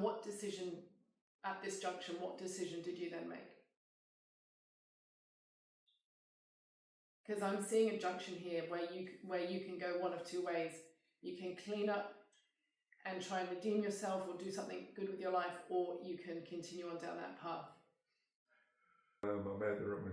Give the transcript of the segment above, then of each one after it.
And what decision at this junction, what decision did you then make? Because I'm seeing a junction here where you can go one of two ways. You can clean up and try and redeem yourself or do something good with your life, or you can continue on down that path. I made the wrong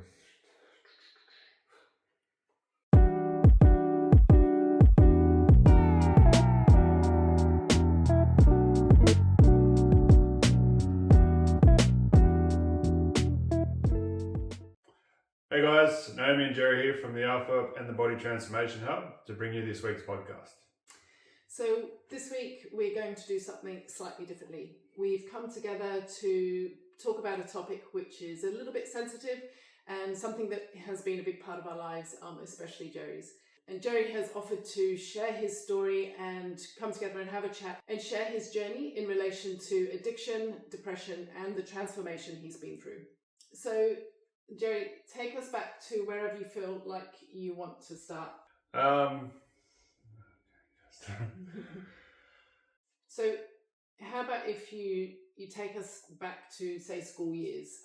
Hey guys, Naomi and Jerry here from the Alpha and the Body Transformation Hub to bring you this week's podcast. So this week we're going to do something slightly differently. We've come together to talk about a topic which is a little bit sensitive and something that has been a big part of our lives, especially Jerry's. And Jerry has offered to share his story and come together and have a chat and share his journey in relation to addiction, depression, and the transformation he's been through. So Jerry, take us back to wherever you feel like you want to start. So how about if you take us back to, say, school years?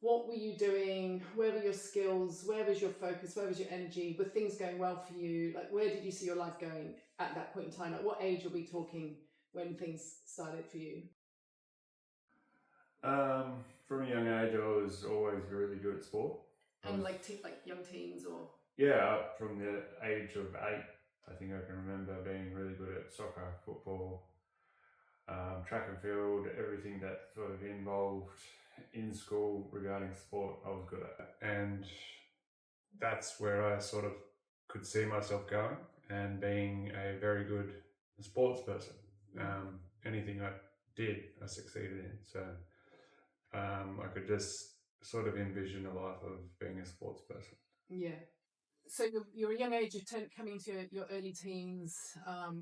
What were you doing? Where were your skills? Where was your focus? Where was your energy? Were things going well for you? Like, where did you see your life going at that point in time? At what age are we talking when things started for you? From a young age, I was always really good at sport. And like young teens, or? Yeah, up from the age of 8, I think I can remember being really good at soccer, football, track and field, everything that sort of involved in school regarding sport, I was good at. And that's where I sort of could see myself going and being a very good sports person. Anything I did, I succeeded in. So I could just sort of envision a life of being a sports person. Yeah. So you're a young age, you're coming to your early teens,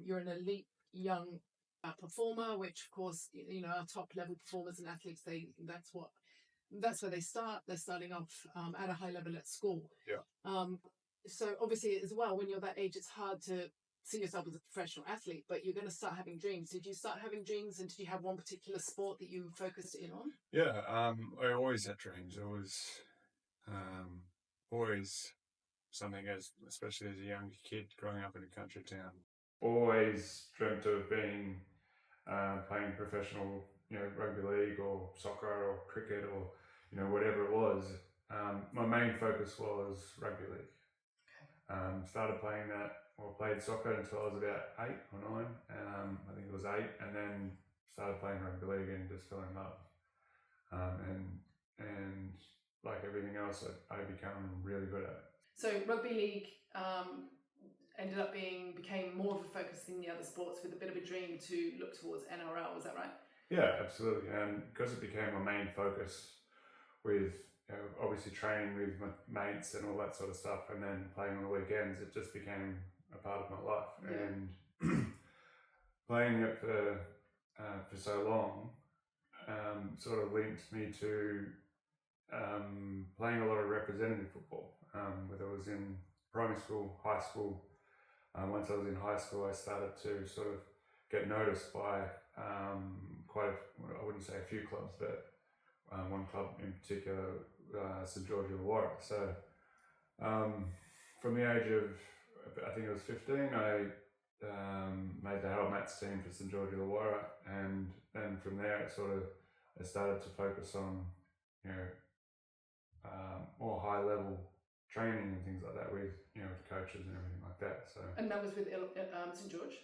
you're an elite young performer, which of course, you know, our top level performers and athletes, that's where they start. They're starting off at a high level at school. Yeah. So obviously as well, when you're that age, it's hard to see yourself as a professional athlete, but you're going to start having dreams. Did you start having dreams, and did you have one particular sport that you focused in on? Yeah, I always had dreams. I was always something, especially as a young kid growing up in a country town, always dreamt of being playing professional, rugby league or soccer or cricket or whatever it was. My main focus was rugby league. Started playing that, or played soccer until I was about 8 or 9. I think it was 8, and then started playing rugby league and just fell in love. And like everything else, I become really good at it. So rugby league became more of a focus than the other sports, with a bit of a dream to look towards NRL. Is that right? Yeah, absolutely. And because it became my main focus, with obviously training with my mates and all that sort of stuff, and then playing on the weekends, it just became a part of my life. Yeah. And playing it for so long sort of linked me to playing a lot of representative football, whether it was in primary school, high school. Once I was in high school, I started to sort of get noticed by I wouldn't say a few clubs, but one club in particular, St George Illawarra. So from the age of, I think it was 15, I made the Harold Mats team for St George Illawarra, and then from there I started to focus on more high level training and things like that with with coaches and everything like that. So. And that was with St George.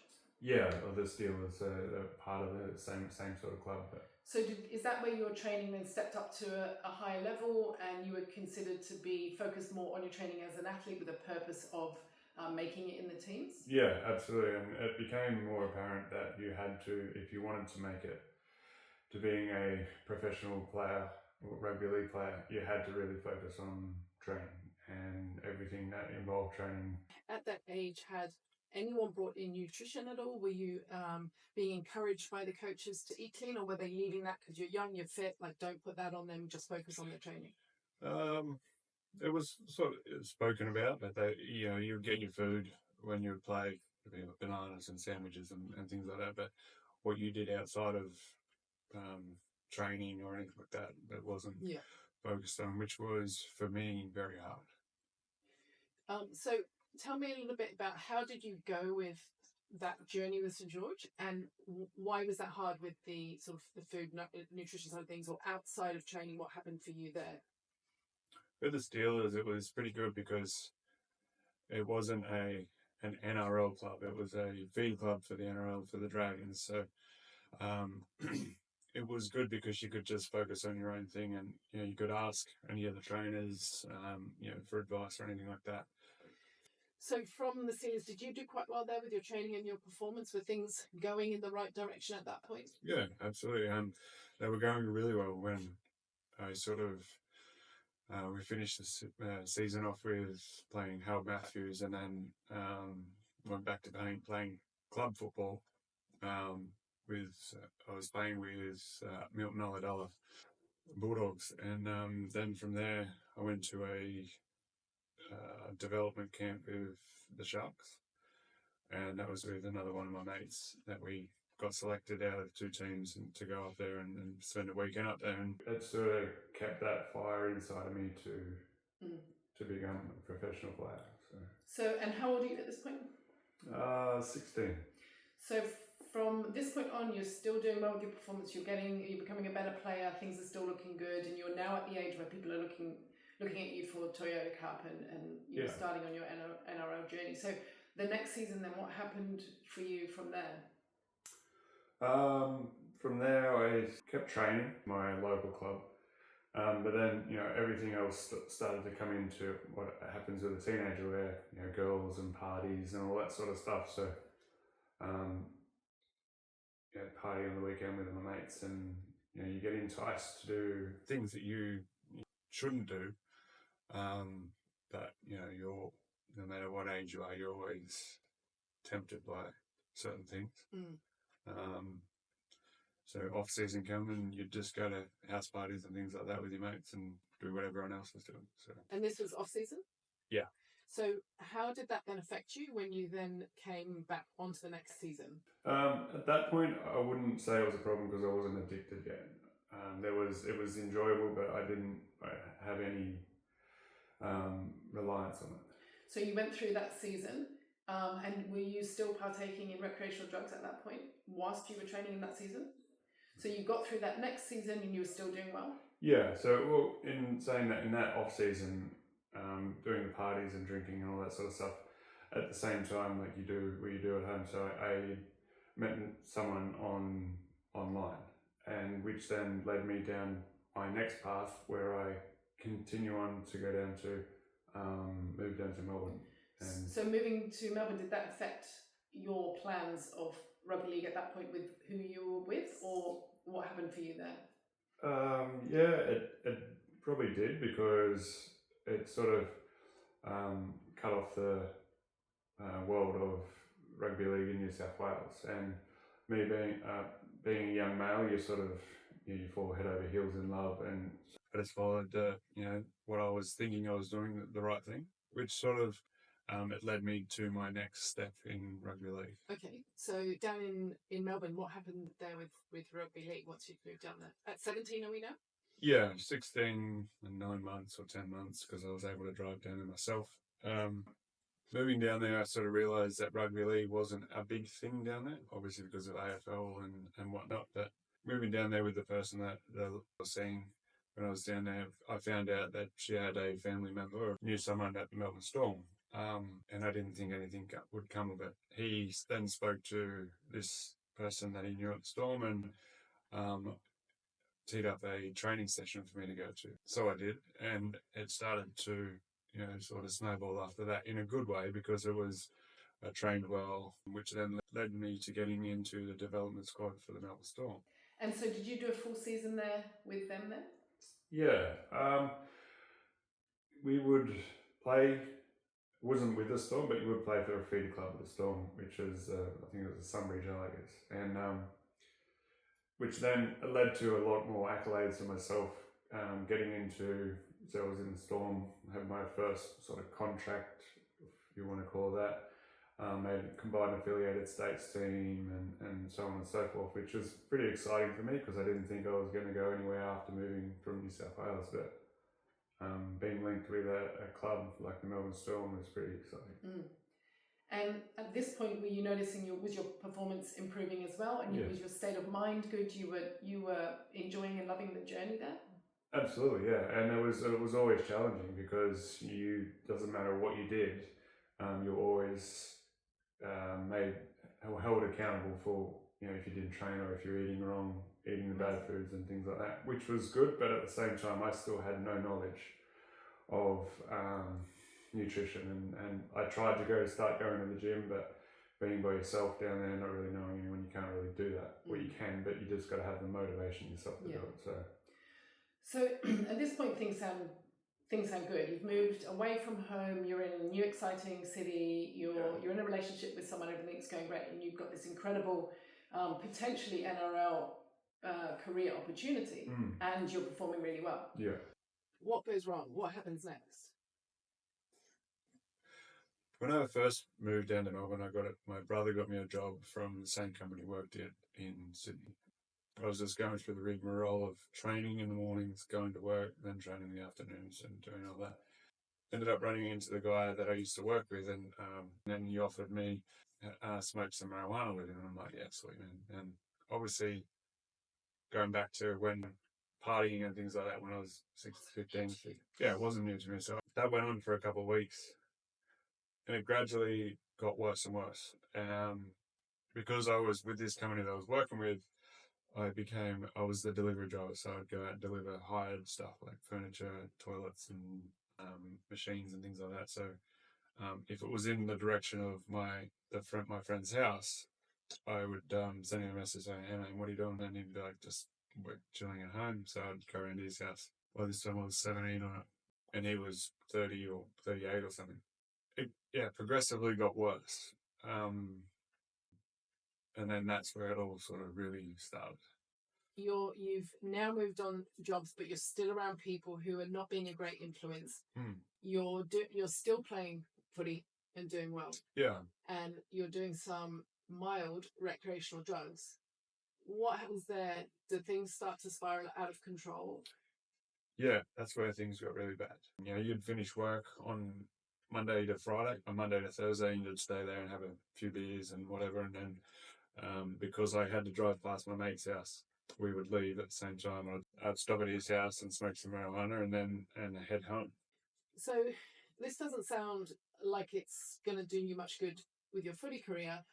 Yeah, well, the Steelers are part of the same sort of club. But. So is that where your training then stepped up to a higher level, and you were considered to be focused more on your training as an athlete with a purpose of making it in the teams? Yeah, absolutely. And it became more apparent that you had to, if you wanted to make it to being a professional player or rugby league player, you had to really focus on training and everything that involved training. At that age, had anyone brought in nutrition at all? Were you being encouraged by the coaches to eat clean, or were they leaving that because you're young, you're fit, like don't put that on them, just focus on the training? It was sort of spoken about, but you would get your food when you would play, bananas and sandwiches and things like that. But what you did outside of training or anything like that that wasn't focused on, which was for me very hard. So tell me a little bit about how did you go with that journey with St George, and why was that hard with the sort of the food nutrition side of things, or outside of training? What happened for you there? With the Steelers, it was pretty good because it wasn't an NRL club. It was a feed club for the NRL, for the Dragons. So it was good because you could just focus on your own thing, and you could ask any of the trainers, for advice or anything like that. So from the Steelers, did you do quite well there with your training and your performance? Were things going in the right direction at that point? Yeah, absolutely. They were going really well when I sort of we finished the season off with playing Hal Matthews, and then went back to playing club football. I was playing with Milton Ulladulla Bulldogs, and then from there I went to a development camp with the Sharks, and that was with another one of my mates that we got selected out of two teams and to go up there and spend a weekend up there, and it sort of kept that fire inside of me to become a professional player. So, and how old are you at this point? 16. So from this point on, you're still doing well with your performance. You're becoming a better player. Things are still looking good, and you're now at the age where people are looking at you for Toyota Cup, and you're starting on your NRL journey. So the next season, then, what happened for you from there? From there, I kept training my local club, but then everything else started to come into what happens with a teenager, where girls and parties and all that sort of stuff. So, party on the weekend with my mates, and you get enticed to do things that you shouldn't do, but you're, no matter what age you are, you're always tempted by certain things. So off season come, and you just go to house parties and things like that with your mates and do what everyone else was doing. So. And this was off season? Yeah. So how did that then affect you when you then came back onto the next season? At that point, I wouldn't say it was a problem because I wasn't addicted yet. It was enjoyable, but I didn't have any reliance on it. So you went through that season, and were you still partaking in recreational drugs at that point whilst you were training in that season? So you got through that next season and you were still doing well? Yeah, so in saying that, in that off season, doing the parties and drinking and all that sort of stuff, at the same time like you do at home. So I met someone online, and which then led me down my next path, where I continue on to go down to move down to Melbourne. And so moving to Melbourne, did that affect your plans of rugby league at that point with who you were with, or what happened for you there? It probably did, because it sort of cut off the world of rugby league in New South Wales, and me being a young male, you sort of you fall head over heels in love, and I just followed what I was thinking I was doing the right thing, which sort of it led me to my next step in rugby league. Okay, so down in Melbourne, what happened there with rugby league once you moved down there? At 17, are we now? Yeah, 16 and 9 months or 10 months, because I was able to drive down there myself. Moving down there, I sort of realised that rugby league wasn't a big thing down there, obviously because of AFL and whatnot. But moving down there with the person that I was seeing when I was down there, I found out that she had a family member or knew someone at the Melbourne Storm. And I didn't think anything would come of it. He then spoke to this person that he knew at the Storm, and teed up a training session for me to go to. So I did, and it started to sort of snowball after that in a good way, because it was trained well, which then led me to getting into the development squad for the Melbourne Storm. And so did you do a full season there with them then? Yeah. We would play, wasn't with the Storm, but you would play for a feeder club at the Storm, which is, I think it was the Sunbury Tigers. And which then led to a lot more accolades for myself, getting into, so I was in the Storm, had my first sort of contract, if you want to call that, made a combined affiliated states team and so on and so forth, which was pretty exciting for me because I didn't think I was going to go anywhere after moving from New South Wales. But being linked with a club like the Melbourne Storm was pretty exciting. Mm. And at this point, were you noticing was your performance improving as well? And was your state of mind good? You were enjoying and loving the journey there? Absolutely, yeah. And it was always challenging because doesn't matter what you did, you're always held accountable for, if you didn't train or if you're eating wrong, eating the bad foods and things like that, which was good. But at the same time, I still had no knowledge of nutrition, and I tried to start going to the gym, but being by yourself down there, not really knowing anyone, you can't really do that. Well, you can, but you just got to have the motivation yourself to do it. So at this point, things sound good. You've moved away from home. You're in a new, exciting city. You're in a relationship with someone. Everything's going great, and you've got this incredible, potentially NRL career opportunity, and you're performing really well. Yeah. What goes wrong? What happens next? When I first moved down to Melbourne, my brother got me a job from the same company he worked at in Sydney. I was just going through the rigmarole of training in the mornings, going to work, then training in the afternoons and doing all that. Ended up running into the guy that I used to work with, and then he offered me smoke some marijuana with him, and I'm like, yeah, sweet, man. And obviously, going back to when partying and things like that when I was 15, it wasn't new to me. So that went on for a couple of weeks, and it gradually got worse and worse. And because I was with this company that I was working with, I was the delivery driver, so I'd go out and deliver hired stuff like furniture, toilets, and machines and things like that. So if it was in the direction of my friend's house, I would send him a message saying, "Hey man, what are you doing?" And he'd be like, "Just chilling at home." So I'd go around to his house. By this time I was 17 and he was 30 or 38 or something. It progressively got worse. And then that's where it all sort of really started. You've now moved on jobs, but you're still around people who are not being a great influence. You're still playing footy and doing well. Yeah. And you're doing some mild recreational drugs. What happens there? Do things start to spiral out of control? Yeah, that's where things got really bad. You'd finish work on Monday to Friday, on Monday to Thursday, and you'd stay there and have a few beers and whatever. And then because I had to drive past my mate's house, we would leave at the same time. I'd stop at his house and smoke some marijuana and head home. So this doesn't sound like it's going to do you much good with your footy career,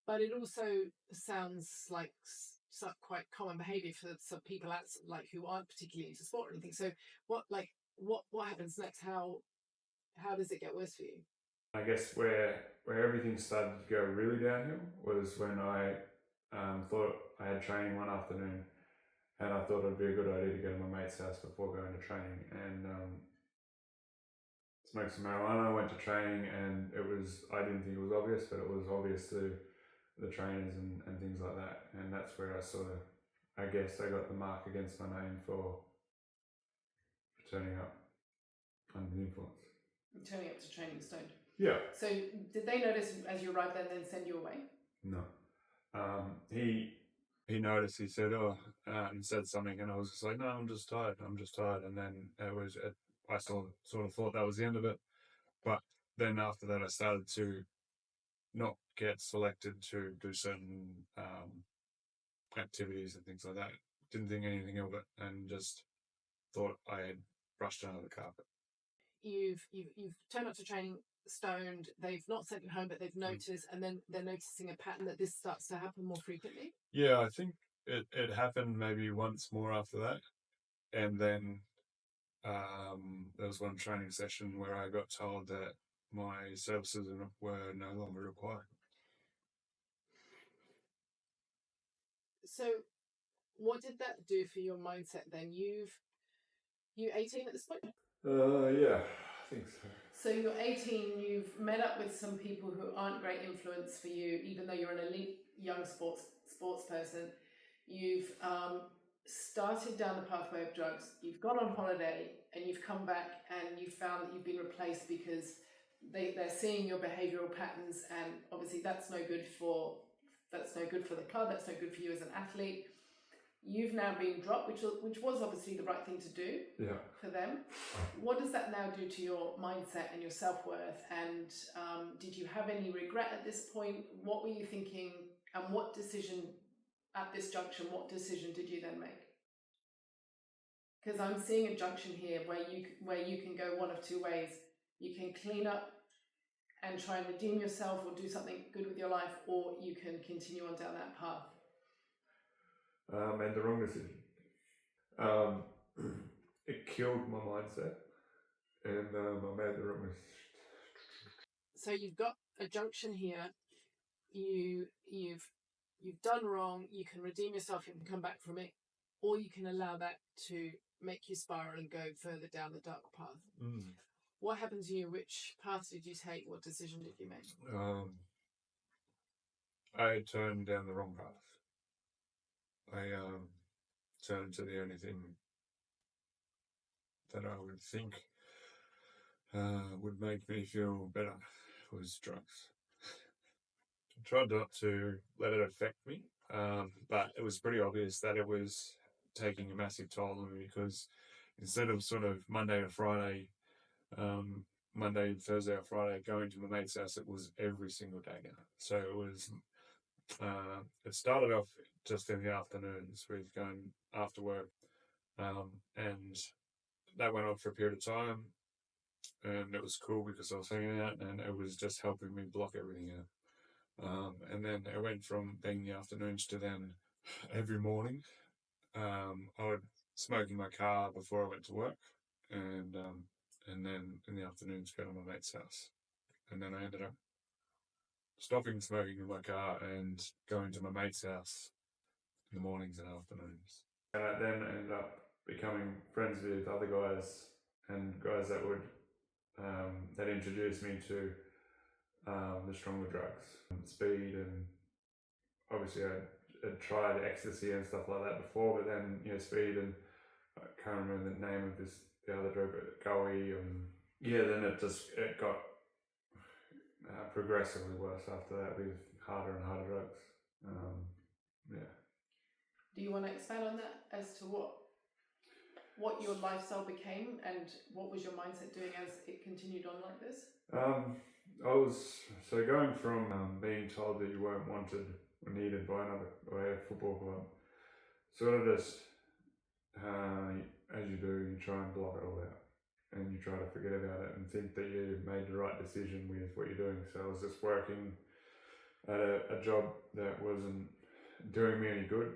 but it also sounds like quite common behaviour for some people who aren't particularly into sport or anything. So what happens next? How does it get worse for you? I guess where everything started to go really downhill was when I thought I had training one afternoon, and I thought it'd be a good idea to go to my mate's house before going to training and smoke some marijuana. I went to training, and I didn't think it was obvious, but it was obvious to the trainers and things like that. And that's where I guess I got the mark against my name for turning up under the influence. Turning up to training stoned. Yeah. So did they notice as you arrived there and then send you away? No. He noticed. He said, and said something, and I was just like, no, I'm just tired. And then I sort of thought that was the end of it. But then after that, I started to not get selected to do certain activities and things like that. Didn't think anything of it, and just thought I had brushed it under the carpet. You've turned up to training stoned. They've not sent you home, but they've noticed, and then they're noticing a pattern that this starts to happen more frequently. Yeah, I think it happened maybe once more after that, and then there was one training session where I got told that my services were no longer required. So what did that do for your mindset then? You're 18 at this point? Yeah, I think so. So you're 18, you've met up with some people who aren't great influence for you, even though you're an elite young sports person. You've started down the pathway of drugs, you've gone on holiday, and you've come back and you've found that you've been replaced because they're seeing your behavioural patterns, and obviously that's no good for the club. That's no good for you as an athlete. You've now been dropped, which was obviously the right thing to do for them. What does that now do to your mindset and your self-worth? And did you have any regret at this point? What were you thinking? And what decision at this junction, what decision did you then make? Because I'm seeing a junction here where you can go one of two ways. You can clean up and try and redeem yourself or do something good with your life, or you can continue on down that path. Made the wrong decision. It killed my mindset, and I made the wrong decision. So you've got a junction here. You've done wrong. You can redeem yourself. You can come back from it, or you can allow that to make you spiral and go further down the dark path. What happened to you? Which path did you take? What decision did you make? I turned down the wrong path. I turned to the only thing that I would think would make me feel better was drugs. I tried not to let it affect me, but it was pretty obvious that it was taking a massive toll on me, because instead of sort of Monday to Friday, Monday, Thursday or Friday going to my mate's house, it was every single day now. So it was, it started off just in the afternoons with going after work, and that went on for a period of time, and it was cool because I was hanging out and it was just helping me block everything out. And then it went from being the afternoons to then every morning I would smoke in my car before I went to work, and then in the afternoons go to my mate's house. And then I ended up stopping smoking in my car and going to my mate's house in the mornings and afternoons. And I then ended up becoming friends with other guys, and guys that would that introduced me to the stronger drugs, speed, and obviously I'd tried ecstasy and stuff like that before, but then speed, and I can't remember the name of the other drug, but Goey, and then it got progressively worse after that with harder and harder drugs. Do you want to expand on that as to what your lifestyle became and what was your mindset doing as it continued on like this? I was going from being told that you weren't wanted or needed by a football club, sort of just as you do, you try and block it all out, and you try to forget about it and think that you made the right decision with what you're doing. So I was just working at a job that wasn't doing me any good.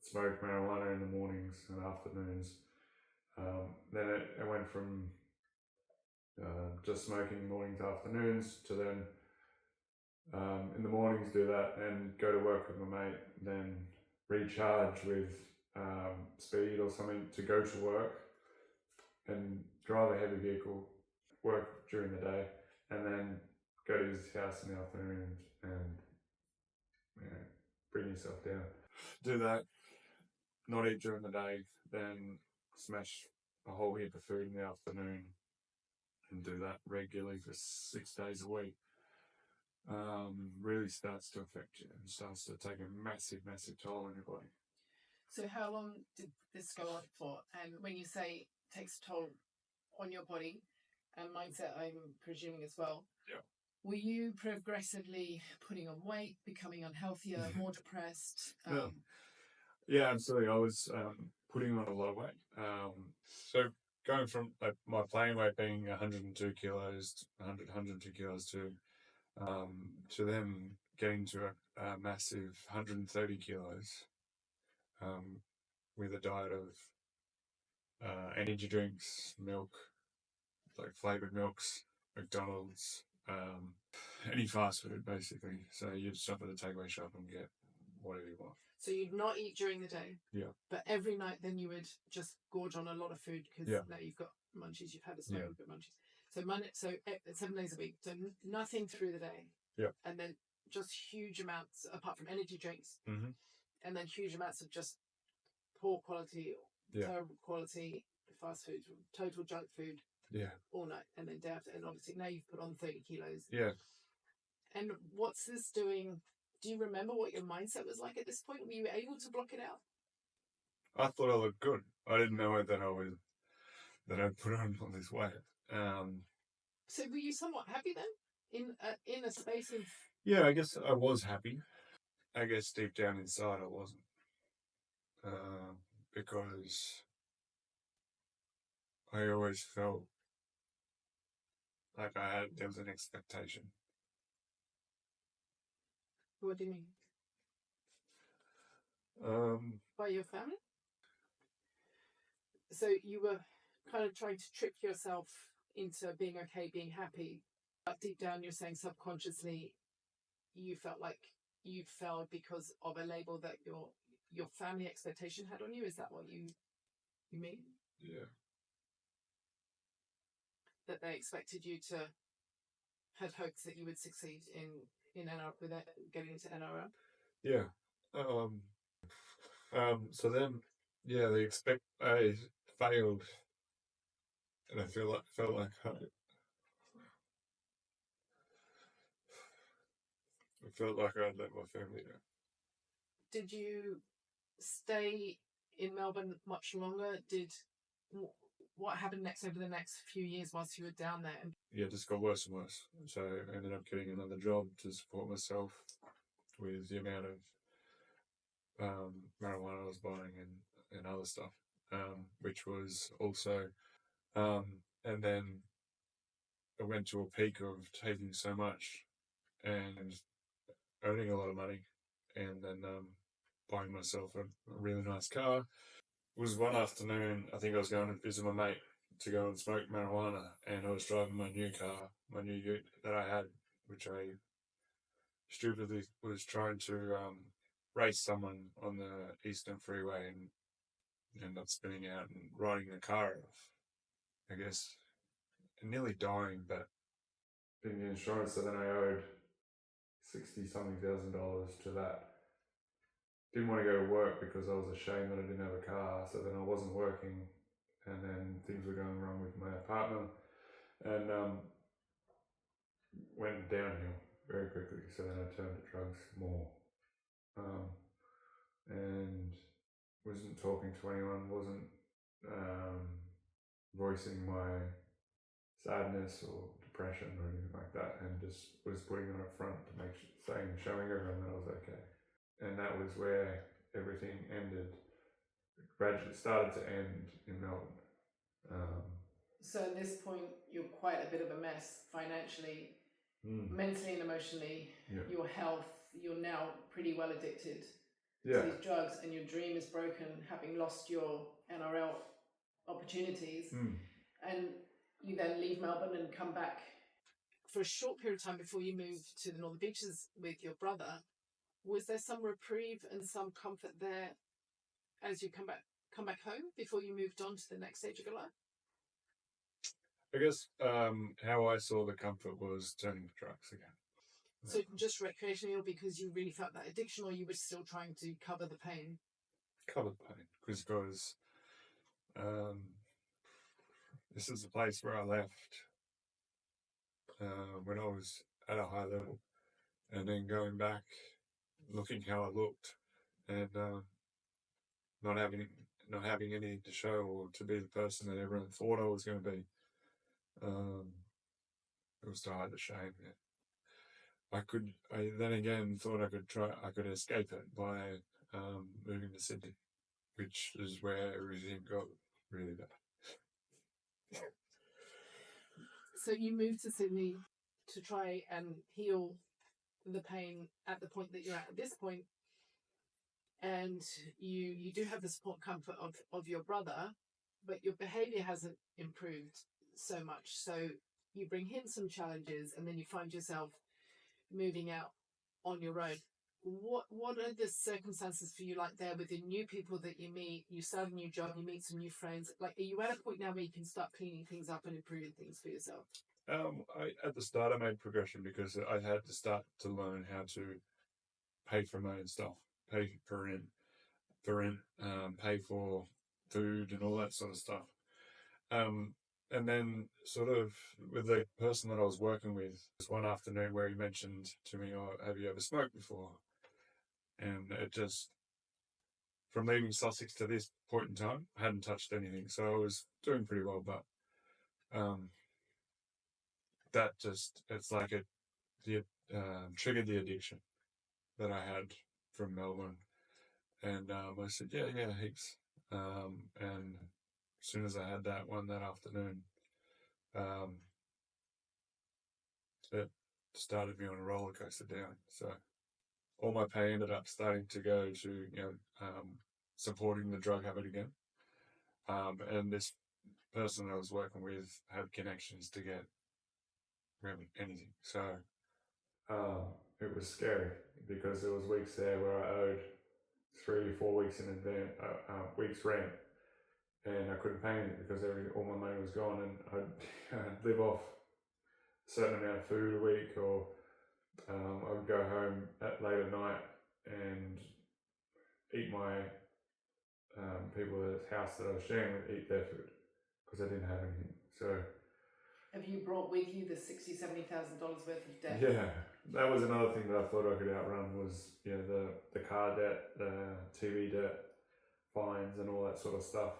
Smoked marijuana in the mornings and afternoons. Then it went from just smoking mornings, afternoons, to then in the mornings do that and go to work with my mate, then recharge with speed or something to go to work and drive a heavy vehicle, work during the day, and then go to his house in the afternoon and bring yourself down. Do that, not eat during the day, then smash a whole heap of food in the afternoon, and do that regularly for 6 days a week. Really starts to affect you and starts to take a massive, massive toll on your body. So how long did this go on for? And when you say takes a toll on your body and mindset, I'm presuming as well. Yeah. Were you progressively putting on weight, becoming unhealthier, more depressed? Yeah, absolutely. I was putting on a lot of weight. So going from my playing weight being 102 kilos, 102 kilos to them getting to a massive 130 kilos with a diet of energy drinks, milk, like flavoured milks, McDonald's, any fast food basically. So you'd stop at the takeaway shop and get whatever you want. So you'd not eat during the day? Yeah. But every night then you would just gorge on a lot of food because now you've got munchies, you've had a smoke, you've got munchies. So 7 days a week, so nothing through the day. Yeah. And then just huge amounts, apart from energy drinks, and then huge amounts of just poor quality, terrible quality fast food, total junk food. all night and then day after. And obviously now you've put on 30 kilos. Yeah. And what's this doing? Do you remember what your mindset was like at this point? Were you able to block it out? I thought I looked good. I didn't know that I put on all this weight. So were you somewhat happy then in a space of? Yeah, I guess I was happy. I guess deep down inside I wasn't, because I always felt like there was an expectation. What do you mean? By your family? So you were kind of trying to trick yourself into being okay, being happy, but deep down you're saying subconsciously you felt like you fell because of a label that your family expectation had on you. Is that what you mean? Yeah. That they expected you to had hopes that you would succeed in NR with getting into NRL? Yeah. So then, yeah, I failed, and I felt like I felt like I'd let my family down. Did you stay in Melbourne much longer? What happened next over the next few years whilst you were down there? Yeah, it just got worse and worse. So I ended up getting another job to support myself with the amount of marijuana I was buying and other stuff, which was also, and then I went to a peak of taking so much and earning a lot of money, and then buying myself a really nice car. It was one afternoon, I think I was going to visit my mate to go and smoke marijuana, and I was driving my new car, my new ute that I had, which I stupidly was trying to race someone on the Eastern Freeway and ended up spinning out and riding the car off. I guess nearly dying, but in the insurance, so then I owed $60-something thousand to that. Didn't want to go to work because I was ashamed that I didn't have a car, so then I wasn't working, and then things were going wrong with my partner, and went downhill very quickly. So then I turned to drugs more, and wasn't talking to anyone, wasn't voicing my sadness or depression or anything like that, and just was putting on a front to showing everyone that I was okay. And that was where everything ended. Gradually started to end in Melbourne. So at this point, you're quite a bit of a mess financially, mentally and emotionally. Yeah. Your health, you're now pretty well addicted Yeah. to these drugs, and your dream is broken, having lost your NRL opportunities. And you then leave Melbourne and come back for a short period of time before you move to the Northern Beaches with your brother. Was there some reprieve and some comfort there as you come back home before you moved on to the next stage of your life? I guess how I saw the comfort was turning to drugs again. So just recreational because you really felt that addiction, or you were still trying to cover the pain? Cover the pain, because this is the place where I left when I was at a high level, and then going back, looking how I looked, and not having anything to show or to be the person that everyone thought I was going to be. It was to hide the shame. Yeah. I then again thought I could escape it by moving to Sydney, which is where everything got really bad. So you moved to Sydney to try and heal the pain at the point that you're at this point, and you do have the support comfort of your brother, but your behavior hasn't improved so much. So you bring him some challenges, and then you find yourself moving out on your own. What are the circumstances for you like there with the new people that you meet? You start a new job, you meet some new friends. Like, are you at a point now where you can start cleaning things up and improving things for yourself? At the start, I made progression because I had to start to learn how to pay for my own stuff, pay for rent, pay for food and all that sort of stuff. and then sort of with the person that I was working with, one afternoon where he mentioned to me, "Oh, have you ever smoked before?" And it just, from leaving Sussex to this point in time, I hadn't touched anything, so I was doing pretty well. But that just, it's like it triggered the addiction that I had from Melbourne, and I said, yeah, heaps. And as soon as I had that afternoon, it started me on a roller coaster down. So all my pay ended up starting to go to supporting the drug habit again. And this person I was working with had connections to get really anything. So it was scary because there was weeks there where I owed 3 or 4 weeks in advance, weeks rent, and I couldn't pay it because all my money was gone, and I'd live off a certain amount of food a week, or I would go home late at night and eat my people at the house that I was sharing with, eat their food because I didn't have anything. So have you brought with you the $60,000-$70,000 worth of debt? Yeah, that was another thing that I thought I could outrun was the car debt, the TV debt, fines, and all that sort of stuff,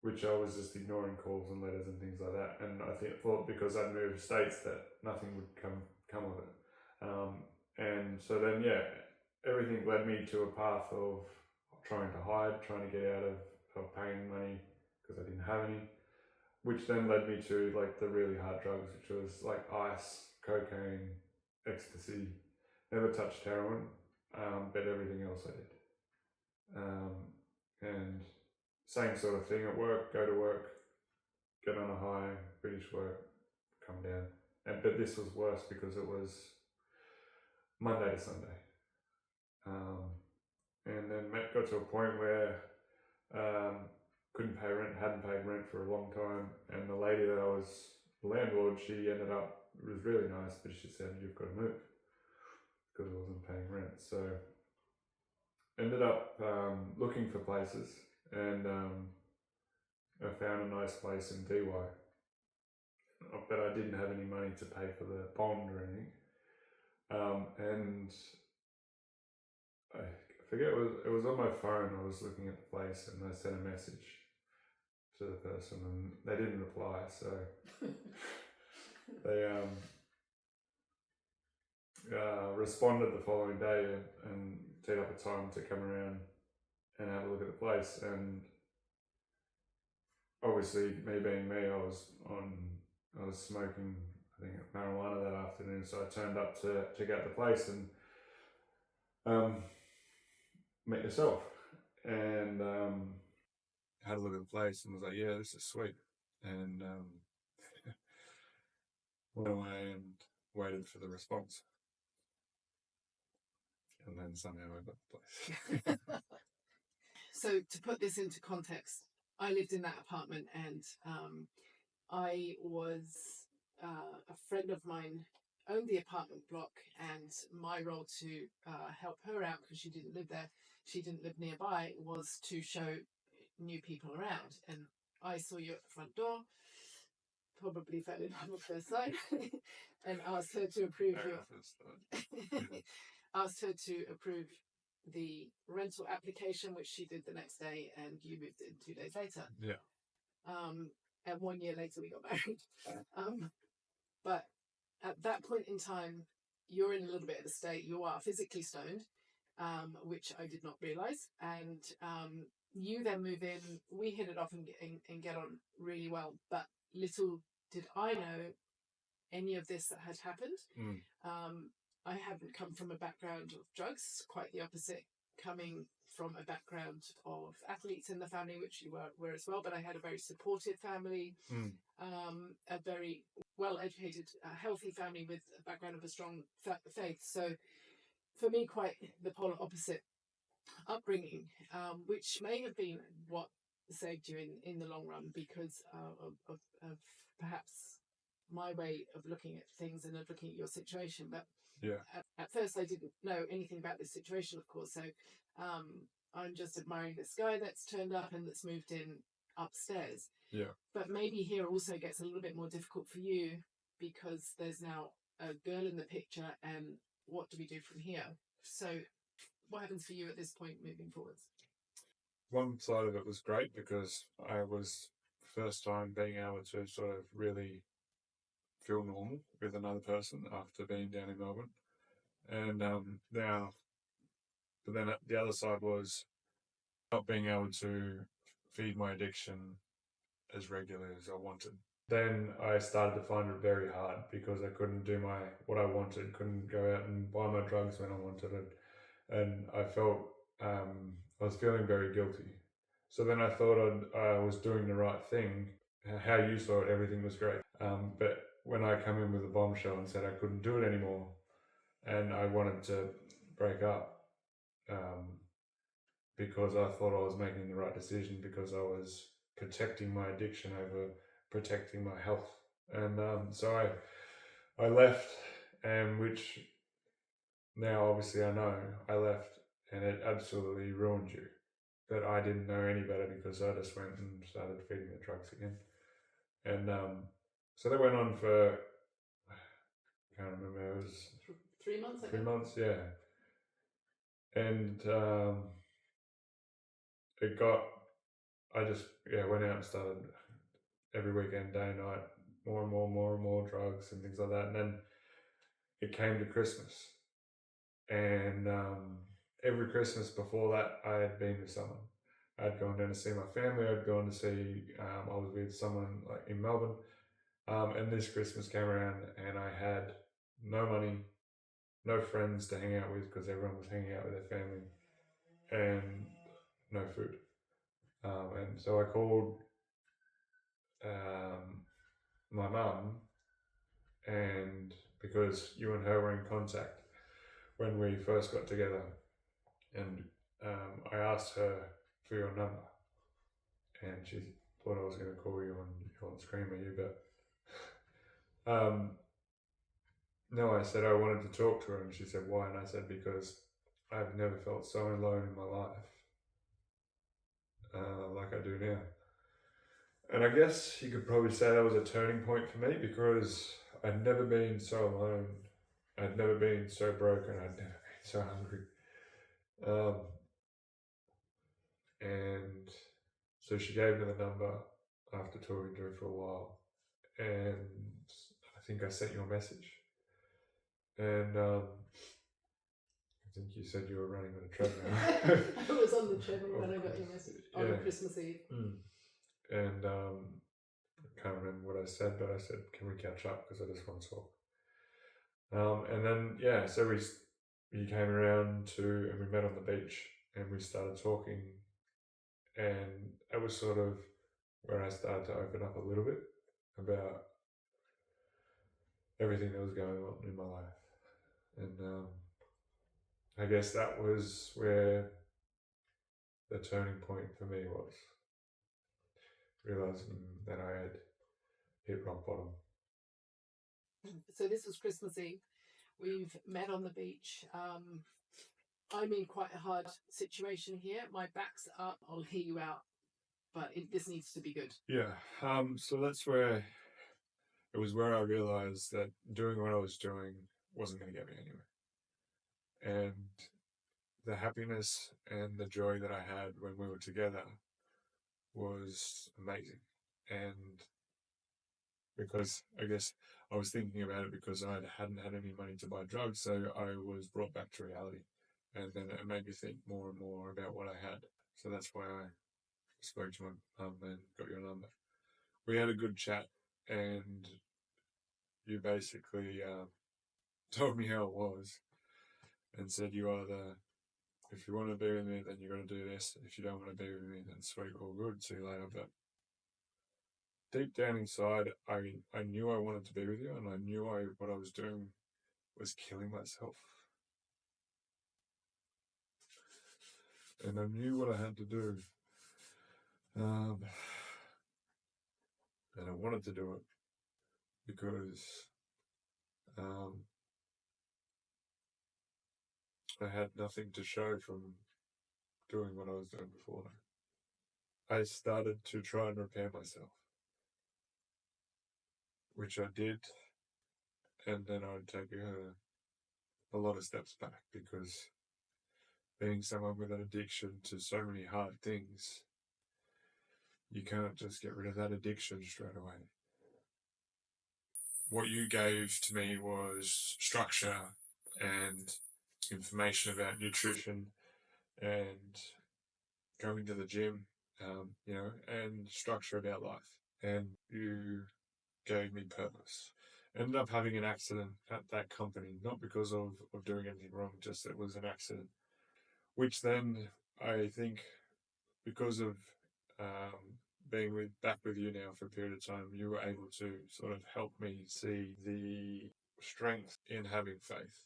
which I was just ignoring calls and letters and things like that. And I thought because I'd moved states that nothing would come of it. And so then everything led me to a path of trying to hide, trying to get out of paying money because I didn't have any, which then led me to like the really hard drugs, which was like ice, cocaine, ecstasy. Never touched heroin, but everything else I did. And same sort of thing at work, go to work, get on a high, finish work, come down. But this was worse because it was Monday to Sunday. And then Matt got to a point where couldn't pay rent, hadn't paid rent for a long time, and the lady that I was the landlord, she ended up, it was really nice, but she said, "You've got to move," because I wasn't paying rent. So ended up looking for places, and I found a nice place in DY, but I didn't have any money to pay for the bond or anything. And I forget, it was on my phone. I was looking at the place and I sent a message to the person and they didn't reply, so they responded the following day and teed up a time to come around and have a look at the place. And obviously, me being me, I was smoking, I think, marijuana that afternoon, so I turned up to check out the place and met yourself, and had a look at the place and was like, "Yeah, this is sweet," and went away and waited for the response, and then somehow I got the place. So to put this into context, I lived in that apartment, and I was a friend of mine owned the apartment block, and my role to help her out, because she didn't live there, she didn't live nearby, was to show new people around. And I saw you at the front door, probably fell in love at first sight, and asked her to approve asked her to approve the rental application, which she did the next day, and you moved in 2 days later. Yeah. And 1 year later, we got married. But at that point in time, you're in a little bit of a state. You are physically stoned, which I did not realize. And you then move in. We hit it off and get on really well. But little did I know any of this that had happened. I hadn't come from a background of drugs, quite the opposite, coming from a background of athletes in the family, which you were as well, but I had a very supportive family, a very well-educated, healthy family with a background of a strong faith. So for me, quite the polar opposite upbringing, which may have been what saved you in the long run because of perhaps my way of looking at things and of looking at your situation. But at first I didn't know anything about this situation, of course, so I'm just admiring this guy that's turned up and that's moved in upstairs. Yeah. But maybe here also gets a little bit more difficult for you because there's now a girl in the picture, and what do we do from here? So what happens for you at this point moving forwards? One side of it was great because I was first time being able to sort of really feel normal with another person after being down in Melbourne. And now, but then the other side was not being able to feed my addiction as regularly as I wanted. Then I started to find it very hard because I couldn't do what I wanted, couldn't go out and buy my drugs when I wanted it. And I felt, I was feeling very guilty. So then I thought I was doing the right thing. How you saw it, everything was great. But when I come in with a bombshell and said I couldn't do it anymore and I wanted to break up, because I thought I was making the right decision because I was protecting my addiction over protecting my health. And so I left, and which now obviously I know I left and it absolutely ruined you. But I didn't know any better because I just went and started feeding the drugs again. And so that went on for, I can't remember, it was 3 months, I 3 think. months, yeah. And I just went out and started every weekend, day and night, more and more drugs and things like that. And then it came to Christmas. And every Christmas before that, I had been with someone. I'd gone down to see my family. I'd gone to see, I was with someone like in Melbourne. And this Christmas came around and I had no money, no friends to hang out with because everyone was hanging out with their family, and no food. And so I called my mum, and because you and her were in contact when we first got together, and I asked her for your number, and she thought I was going to call you and scream at you, but no, I said I wanted to talk to her, and she said why, and I said because I've never felt so alone in my life like I do now. And I guess you could probably say that was a turning point for me because I'd never been so alone. I'd never been so broken. I'd never been so hungry. And so she gave me the number after talking to her for a while. And I think I sent you a message. And I think you said you were running on a treadmill. I was on the treadmill when I got your message on Christmas Eve. And I can't remember what I said, but I said, can we catch up because I just want to talk. And then, so you came around and we met on the beach and we started talking, and it was sort of where I started to open up a little bit about everything that was going on in my life. And I guess that was where the turning point for me was, realizing that I had hit rock bottom. So this was Christmas Eve. We've met on the beach. I'm in quite a hard situation here. My back's up. I'll hear you out, but this needs to be good. Yeah. So that's where it was where I realized that doing what I was doing wasn't going to get me anywhere. And the happiness and the joy that I had when we were together was amazing. And because I guess I was thinking about it because I hadn't had any money to buy drugs, so I was brought back to reality. And then it made me think more and more about what I had. So that's why I spoke to my mum and got your number. We had a good chat, and you basically told me how it was and said if you want to be with me, then you're going to do this. If you don't want to be with me, then sweet, all good, see you later. But deep down inside, I knew I wanted to be with you, and I knew what I was doing was killing myself. And I knew what I had to do. And I wanted to do it because I had nothing to show from doing what I was doing before. I started to try and repair myself, which I did, and then I would take a lot of steps back, because being someone with an addiction to so many hard things, you can't just get rid of that addiction straight away. What you gave to me was structure and information about nutrition and going to the gym, and structure about life. And you gave me purpose. Ended up having an accident at that company, not because of doing anything wrong, just it was an accident. Which then, I think, because of being back with you now for a period of time, you were able to sort of help me see the strength in having faith,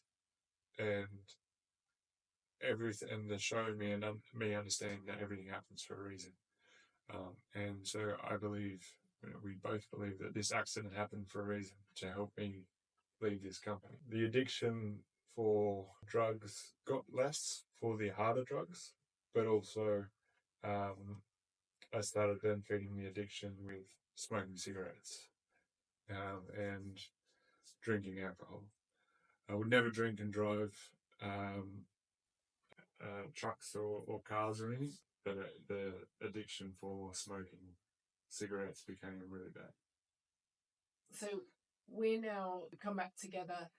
and everything, and the showing me and me understanding that everything happens for a reason. And so I believe, we both believe, that this accident happened for a reason, to help me leave this company. The addiction for drugs got less for the harder drugs, but also I started then feeding the addiction with smoking cigarettes and drinking alcohol. I would never drink and drive trucks or cars or anything, but the addiction for smoking cigarettes became really bad. So we're now come back together.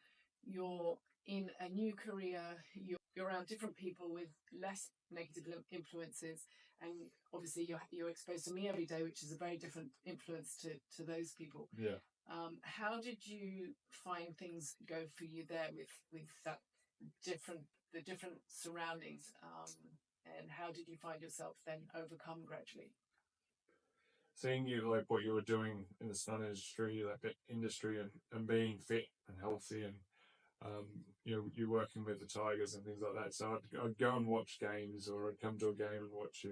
You're in a new career. You're around different people with less negative influences, and obviously you're exposed to me every day, which is a very different influence to those people. Yeah. How did you find things go for you there with that the different surroundings, and how did you find yourself then overcome gradually? Seeing you, like what you were doing in the stunt industry, and being fit and healthy, and you working with the Tigers and things like that. So I'd go and watch games, or I'd come to a game and watch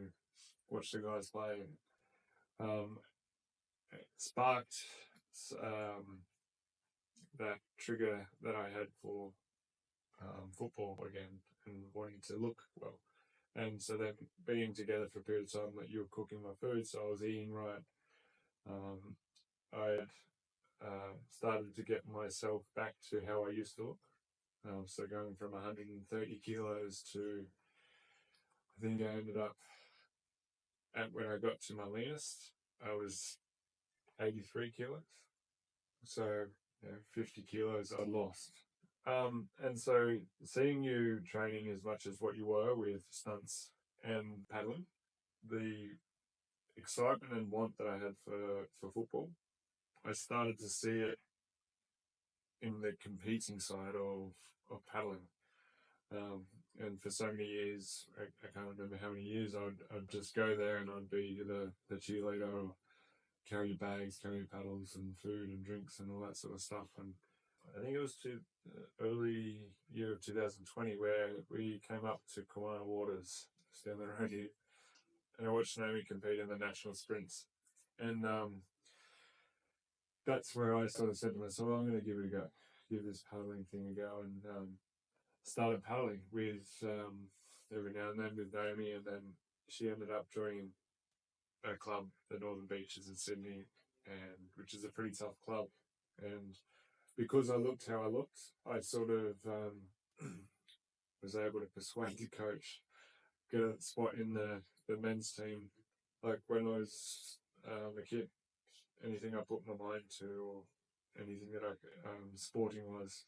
the guys play. It sparked that trigger that I had for football again, and wanting to look well. And so then being together for a period of time, that you were cooking my food, so I was eating right. I started to get myself back to how I used to look. So going from 130 kilos to, I think I ended up when I got to my leanest, I was 83 kilos. So 50 kilos I lost. And so seeing you training as much as what you were with stunts and paddling, the excitement and want that I had for football, I started to see it in the competing side of paddling. And for so many years, I can't remember how many years, I'd just go there and I'd be the cheerleader, or carry bags, carry paddles and food and drinks and all that sort of stuff. And I think it was early year of 2020 where we came up to Kawana Waters, just down the road here, and I watched Naomi compete in the national sprints. And that's where I sort of said to myself, I'm going to give it a go, give this paddling thing a go, and started paddling with every now and then with Naomi, and then she ended up joining a club, the Northern Beaches in Sydney, and which is a pretty tough club. And because I looked how I looked, I sort of was able to persuade the coach, get a spot in the men's team. Like when I was a kid, anything I put my mind to, or anything that I sporting was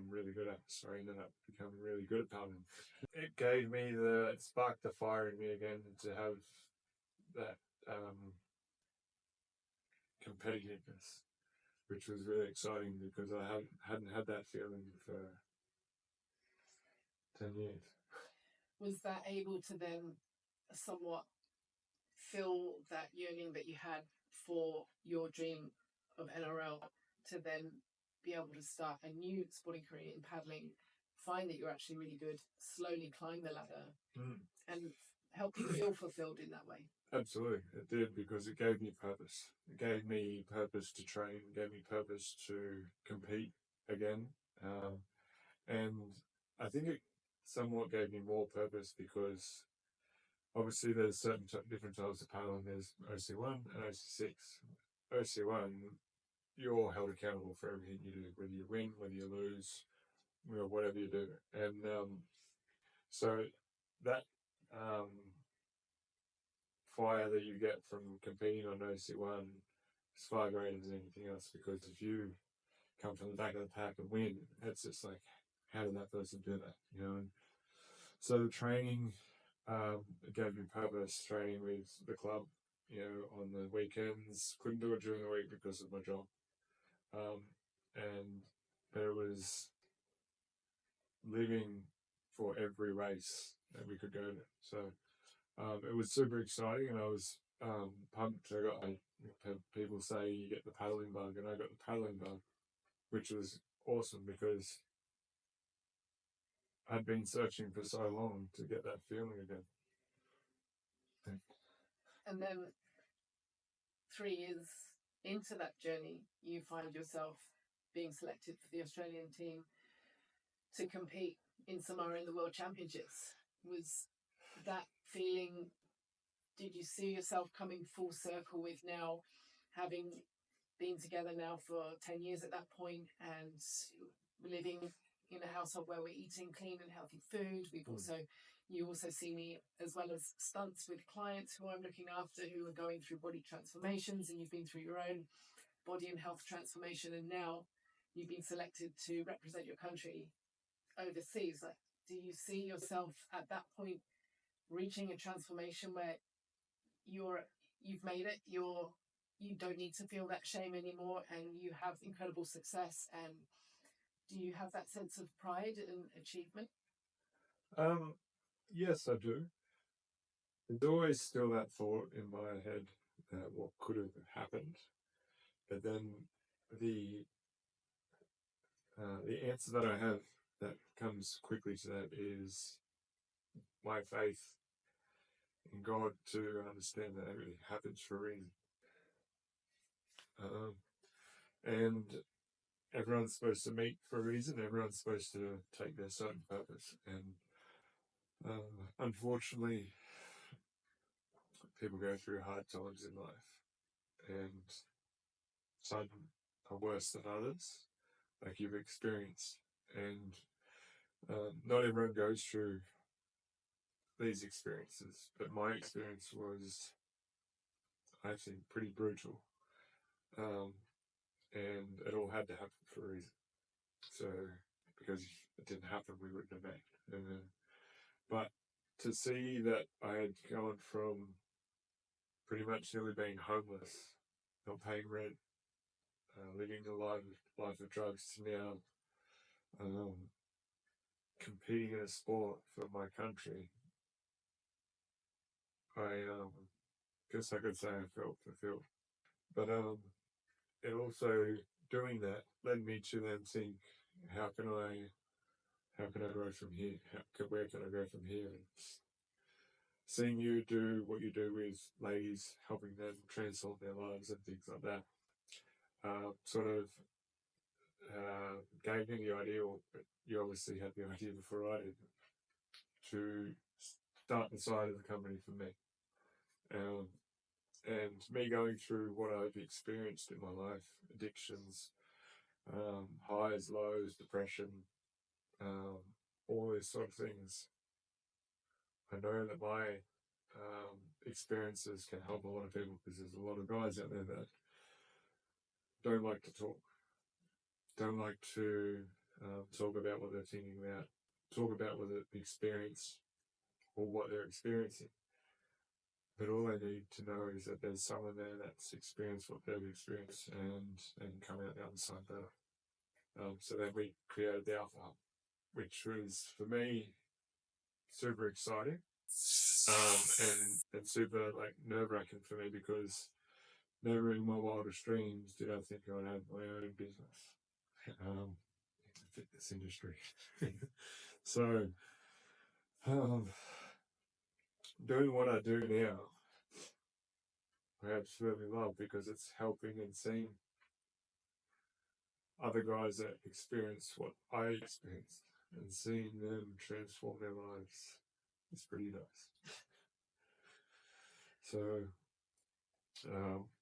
really good at, so I ended up becoming really good at paddling. It gave me it sparked the fire in me again to have that competitiveness, which was really exciting, because I hadn't had that feeling for 10 years. Was that able to then somewhat fill that yearning that you had for your dream of NRL, to then be able to start a new sporting career in paddling, find that you're actually really good, slowly climb the ladder, and help you feel fulfilled in that way? Absolutely, it did, because it gave me purpose. It gave me purpose to train, gave me purpose to compete again. And I think it somewhat gave me more purpose, because obviously there's certain different types of paddling. There's OC1 and OC6. OC1, you're held accountable for everything you do, whether you win, whether you lose, whatever you do. And so that fire that you get from competing on OC1 is far greater than anything else, because if you come from the back of the pack and win, it's just like, how did that person do that? And so the training, it gave me purpose, training with the club, on the weekends. Couldn't do it during the week because of my job. But it was living for every race that we could go to. So it was super exciting, and I was pumped. People say you get the paddling bug, and I got the paddling bug, which was awesome because I'd been searching for so long to get that feeling again. And then 3 years into that journey, you find yourself being selected for the Australian team to compete in Samara in the World Championships. Was that feeling, did you see yourself coming full circle with now having been together now for 10 years at that point and living in a household where we're eating clean and healthy food? You also see me, as well as stunts with clients who I'm looking after who are going through body transformations, and you've been through your own body and health transformation, and now you've been selected to represent your country overseas. Like, do you see yourself at that point reaching a transformation where you've made it, you don't need to feel that shame anymore, and you have incredible success? And do you have that sense of pride and achievement? Yes, I do. There's always still that thought in my head that what could have happened, but then the answer that I have that comes quickly to that is my faith in God, to understand that everything happens for a reason. And everyone's supposed to meet for a reason. Everyone's supposed to take their certain purpose. And unfortunately, people go through hard times in life, and some are worse than others, like you've experienced. And not everyone goes through these experiences, but my experience was, I think, pretty brutal. And it all had to happen for a reason. So, because if it didn't happen, we wouldn't have met. But to see that I had gone from pretty much nearly being homeless, not paying rent, living a life of drugs, to now competing in a sport for my country, I guess I could say I felt fulfilled. But it also, doing that led me to then think, how can I grow from here? Where can I go from here? And seeing you do what you do with ladies, helping them transform their lives and things like that, sort of gave me the idea, but you obviously had the idea before I did, to start the side of the company for me. And me going through what I've experienced in my life, addictions, highs, lows, depression, all these sort of things, I know that my experiences can help a lot of people, because there's a lot of guys out there that don't like to talk, don't like to talk about what they're thinking about, talk about what they experience or what they're experiencing. But all they need to know is that there's someone there that's experienced what they've experienced and come out the other side better. So then we created the Alpha Hub, which was, for me, super exciting, and super nerve-wracking for me, because never in my wildest dreams did I think I'd have my own business in the fitness industry. So doing what I do now, I absolutely love, because it's helping and seeing other guys that experience what I experienced and seeing them transform their lives is pretty nice. So,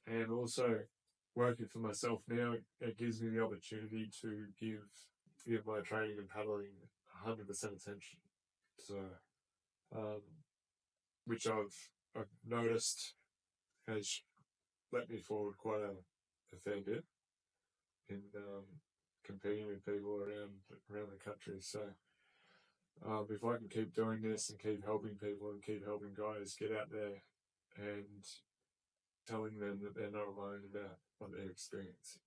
and also working for myself now, it gives me the opportunity to give my training and paddling 100% attention. So, which I've noticed has let me forward quite a fair bit in competing with people around the country. So, if I can keep doing this and keep helping people and keep helping guys get out there and telling them that they're not alone about what they're experiencing,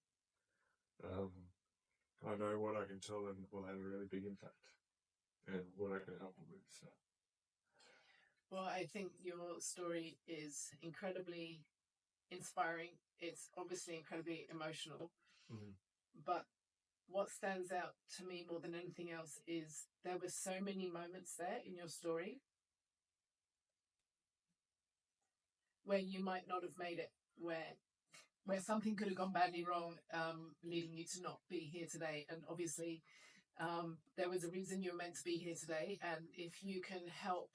I know what I can tell them will have a really big impact and what I can help them with. So. Well, I think your story is incredibly inspiring. It's obviously incredibly emotional, but what stands out to me more than anything else is there were so many moments there in your story where you might not have made it, where something could have gone badly wrong, leading you to not be here today. And obviously, there was a reason you were meant to be here today. And if you can help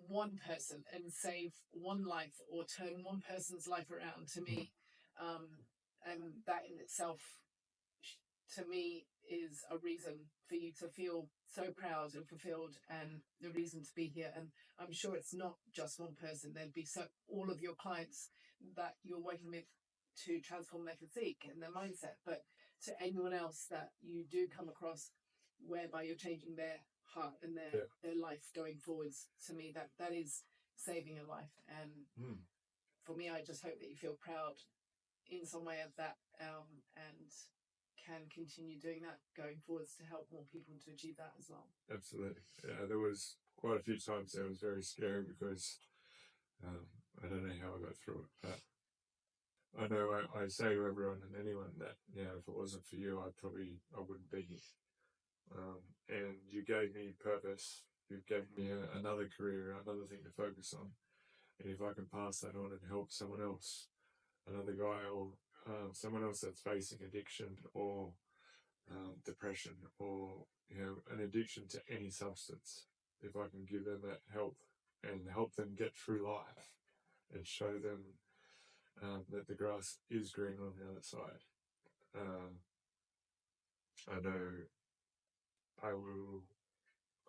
one person and save one life or turn one person's life around, to me, and that in itself, to me, is a reason for you to feel so proud and fulfilled, and the reason to be here. And I'm sure it's not just one person. There'd be all of your clients that you're working with to transform their physique and their mindset, but to anyone else that you do come across whereby you're changing their heart and their life going forwards, to me that is saving a life. And for me, I just hope that you feel proud in some way of that, and can continue doing that going forwards to help more people to achieve that as well. Absolutely. Yeah, there was quite a few times that was very scary because I don't know how I got through it, but I know I say to everyone and anyone that, if it wasn't for you, I wouldn't be here. And you gave me purpose. You've given me another career, another thing to focus on. And if I can pass that on and help someone else, another guy or someone else that's facing addiction or depression or an addiction to any substance, if I can give them that help and help them get through life and show them that the grass is green on the other side, I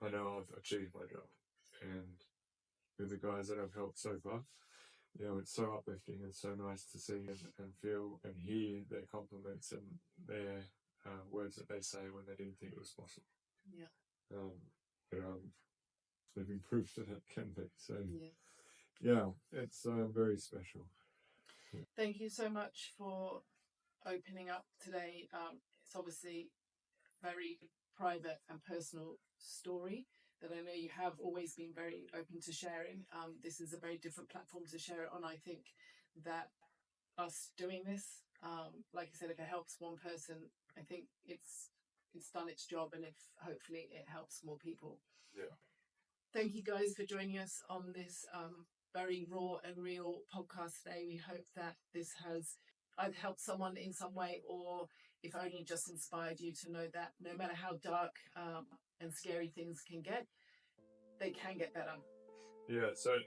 know I've achieved my job. And with the guys that I've helped so far, it's so uplifting and so nice to see and feel and hear their compliments and their words that they say when they didn't think it was possible. Yeah. But living proof that it can be. So, it's very special. Thank you so much for opening up today. It's obviously a very private and personal story that I know you have always been very open to sharing. This is a very different platform to share it on. I think that us doing this, like I said, if it helps one person, I think it's done its job, and if hopefully it helps more people. Yeah. Thank you guys for joining us on this very raw and real podcast today. We hope that this has either helped someone in some way, or if only just inspired you to know that no matter how dark and scary things can get, they can get better. Yeah, so,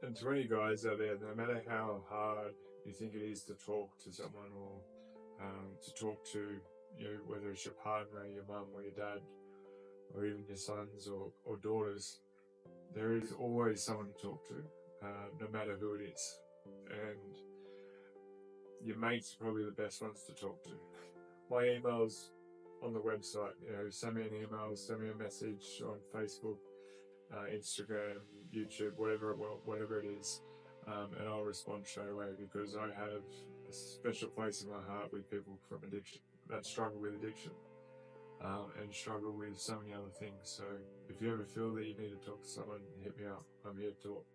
and to any guys out there, no matter how hard you think it is to talk to someone or to talk to, whether it's your partner, your mum or your dad, or even your sons or daughters, there is always someone to talk to, no matter who it is. And your mates are probably the best ones to talk to. My email's on the website. Send me an email, send me a message on Facebook, Instagram, YouTube, whatever it is, and I'll respond straight away, because I have a special place in my heart with people from addiction that struggle with addiction and struggle with so many other things. So if you ever feel that you need to talk to someone, hit me up. I'm here to talk.